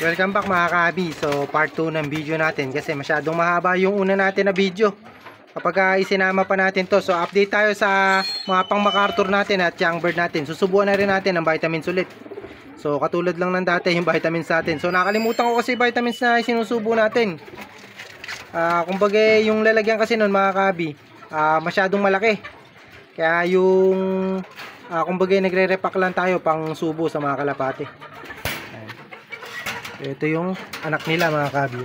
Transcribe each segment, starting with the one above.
Welcome back mga ka-abi. So part 2 ng video natin kasi masyadong mahaba yung una natin na video kapag isinama pa natin to. So update tayo sa mga pang MacArthur natin at young bird natin. Susubuan na rin natin ng vitamins ulit. So katulad lang ng dati yung vitamins natin. So nakalimutan ko kasi vitamins na sinusubo natin. Kumbaga yung lalagyan kasi nun mga ka-abi, masyadong malaki. Kaya yung kumbaga nagre-repack lang tayo pang subo sa mga kalapate. Ito yung anak nila mga kabi.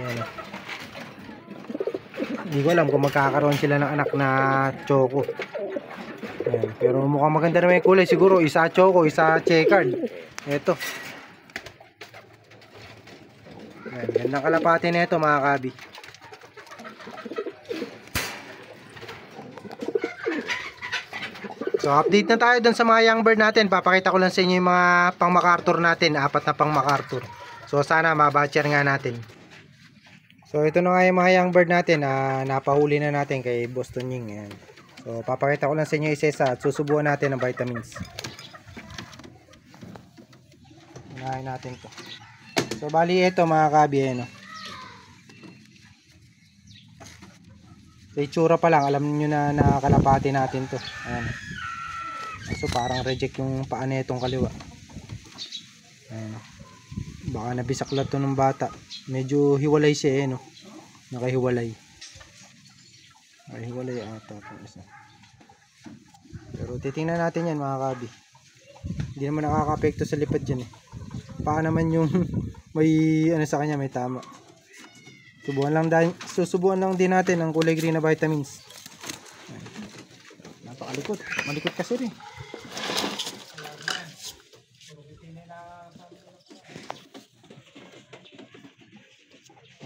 Hindi ko alam kung magkakaroon sila ng anak na choco. Ayan. Pero mukhang maganda naman yung kulay. Siguro isa choco, isa checkered. Ito. Ayan. Gandang kalapate na ito mga kabi. So update na tayo dun sa mga young bird natin. Papakita ko lang sa inyo yung mga pang MacArthur natin. 4 na pang MacArthur. So sana mabatcher nga natin. So ito na nga yung mga young bird natin. Napahuli na natin kay Boston Ying. Ayan. So papakita ko lang sa inyo isa-isa at susubuan natin ng vitamins. Unahin natin to. So bali ito mga kabi. No? Sa itsura pa lang alam niyo na nakakalapati natin to. Ayan. So parang reject yung paa na itong kaliwa. Ayan. Baka nabisaklat to ng bata. Medyo hiwalay siya no. Nakahiwalay. Nakahiwalay ata itong isa. Pero titingnan natin yan mga kabi. Hindi naman nakaka-apekto sa lipad yan eh. Baka naman yung may ano sa kanya may tama. Susubuan lang din natin ang kulay green na vitamins. Napakalikot. Malikot kasi rin.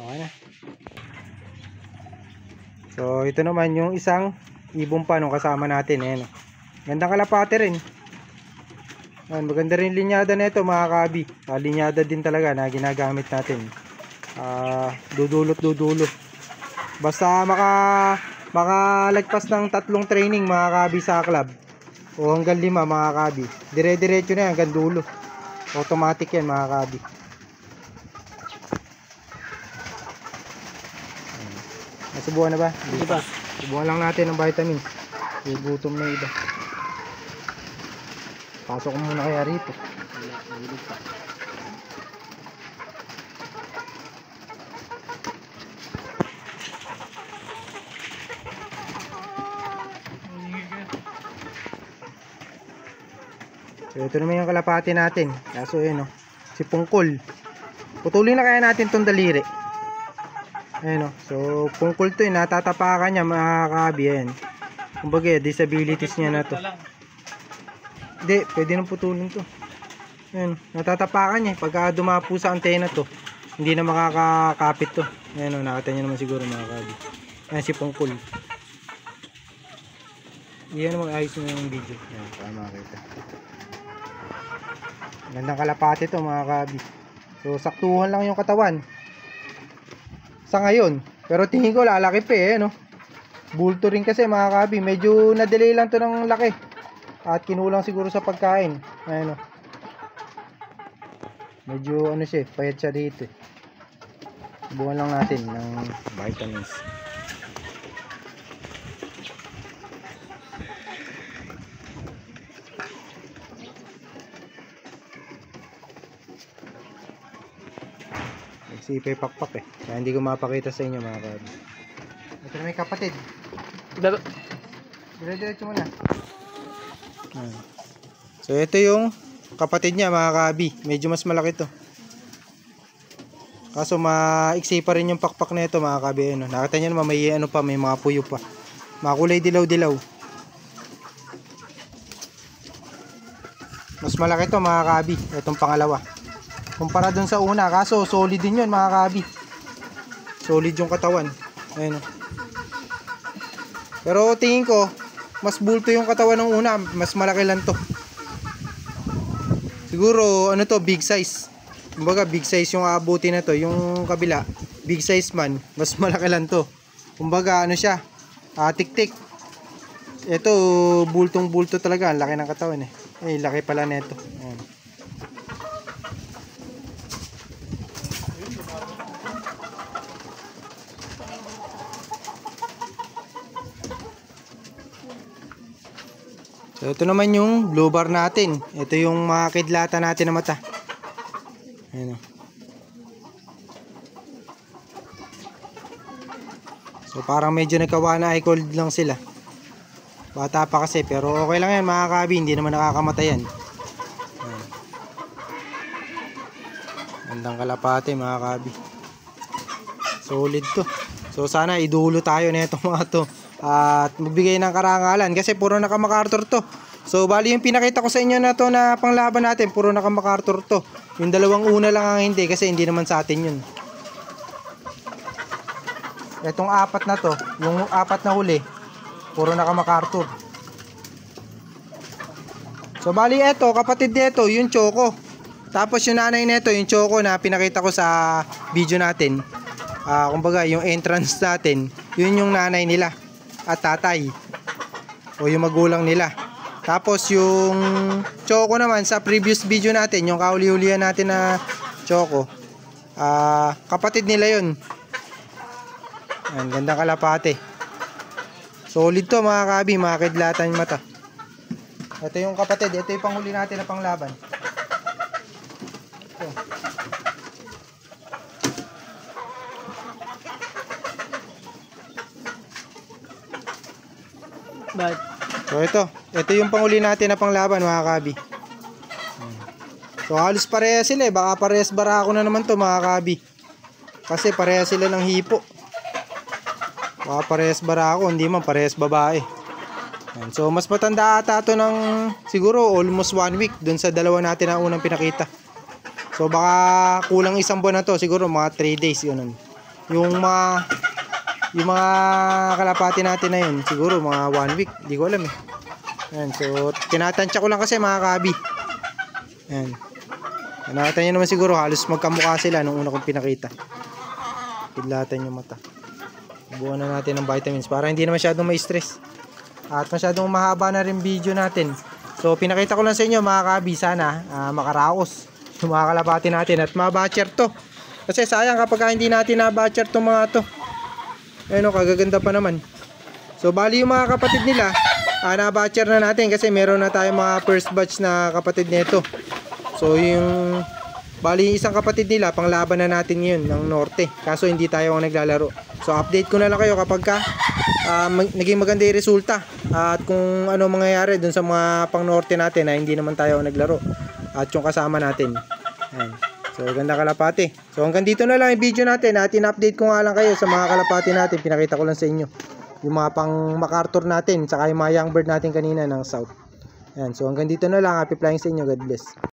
Okay na. So ito naman yung isang ibon pa nung kasama natin. Ayan. Gandang kalapate rin. Ayan, maganda rin linyada na ito mga kabi. Linyada din talaga na ginagamit natin. Dudulot. Basta makalagpas ng 3 training mga kabi sa club. O hanggang 5 mga kabi. Dire-diretso na yan hanggang dulo. Automatic yan mga kabi. Nasubuhan na ba? Hindi pa. Subuhan lang natin ng vitamins. Gutom na iba. Pasok ko muna kaya rito. So ito naman yung kalapati natin. Kaso yun si Pungkol. Putulin na kaya natin tong daliri. Ayan so pungkol to natatapakan niya mga kabi. Ayan. Kumbaga disabilities niya na to. Hindi, pwede nang putulin to. Ayan, natatapakan niya pagka dumapo sa antena to. Hindi na makakakapit to. Ayan nakita niyo naman siguro mga kabi. Ayan si pungkol. Iyan naman ayos mo yung video. Ayan, para makita. Gandang kalapati to mga kabi. So saktuhan lang yung katawan sa ngayon, pero tingin ko lalaki pa no. Bulto rin kasi mga kabi, medyo na-delay lang to ng laki at kinulang siguro sa pagkain. Ayan medyo siya, payat siya dito. Subukan lang natin ng vitamins. Sipay pakpak kaya hindi ko mapakita sa inyo mga kabi. Ito na may kapatid. Dire-diretso mo na. So ito yung kapatid niya mga kabi. Medyo mas malaki to. Kaso maiksi pa rin yung pakpak na ito mga kabi. Nakita nyo naman may may mga puyo pa. Makulay dilaw-dilaw. Mas malaki to mga kabi. Itong pangalawa. Kumpara dun sa una, kaso solid din yun mga kabi. Solid yung katawan. Ayun. Pero tingin ko mas bulto yung katawan ng una, mas malaki lang to. Siguro to, big size. Kumbaga big size yung aabuti na to. Yung kabila, big size man, mas malaki lang to. Kumbaga siya, tik-tik. Ito bultong bulto talaga, ang laki ng katawan laki pala nito. Ayan. So ito naman yung blue bar natin. Ito yung mga kidlata natin na mata. Ayan o. So parang medyo nagkawana eye cold lang sila. Bata pa kasi, pero okay lang yan mga kabi, hindi naman nakakamatay yan. Ayan. Gandang kalapate mga kabi. Solid to. So sana idulo tayo nito mga to. At magbigay ng karangalan kasi puro naka MacArthur to. So bali yung pinakita ko sa inyo na to na panglaban natin, puro naka MacArthur to. Yung dalawang una lang ang hindi kasi hindi naman sa atin yun. Etong apat na to, yung apat na huli, puro naka MacArthur. So bali eto, kapatid nito, yung Choco. Tapos yung nanay nito, yung Choco na pinakita ko sa video natin. Kumbaga yung entrance natin, yun yung nanay nila at tatay o yung magulang nila. Tapos yung Choco naman sa previous video natin, yung kauli-ulian natin na Choco, kapatid nila yun. Ayan, gandang kalapate. Solid to mga kabi, mga kidlatan yung mata. Ito yung kapatid, ito yung panghuli natin na panglaban. Ito. So ito yung panghuli natin na panglaban mga kabi. So halos parehas sila baka parehas barako na naman to mga kabi. Kasi parehas sila ng hipo. Baka parehas barako, hindi man parehas babae. So mas matanda ata to ng siguro almost 1 week dun sa dalawa natin na unang pinakita. So baka kulang isang buwan na to, siguro mga 3 days yun. Yung mga kalapati natin na yun, siguro mga 1 week, hindi ko alam eh. Ayan, so tinatansya ko lang kasi mga kabi. Ayan. Nakita nyo naman siguro halos magkamukha sila nung una kong pinakita. Kidlatan yung mata. Buwan na natin ng vitamins para hindi na masyadong ma-stress. At masyadong mahaba na rin video natin. So pinakita ko lang sa inyo mga kabi, sana makaraos yung mga kalapati natin at mabatcher to. Kasi sayang kapag hindi natin nabatcher to mga to. Ayun o, kagaganda pa naman. So bali yung mga kapatid nila, nabatcher na natin kasi meron na tayong mga first batch na kapatid nito. So yung bali isang kapatid nila, panglaban na natin yun ng norte. Kaso hindi tayo ang naglalaro. So update ko na lang kayo kapag naging maganda yung resulta. At kung ano mangyayari dun sa mga pang norte natin na hindi naman tayo ang naglaro. At yung kasama natin. Ayan. So ganda kalapati. So hanggang dito na lang yung video natin. At in-update ko nga lang kayo sa mga kalapati natin. Pinakita ko lang sa inyo yung mga pang MacArthur natin, saka yung mga young bird natin kanina ng south. Ayan. So hanggang dito na lang. Happy flying sa inyo. God bless.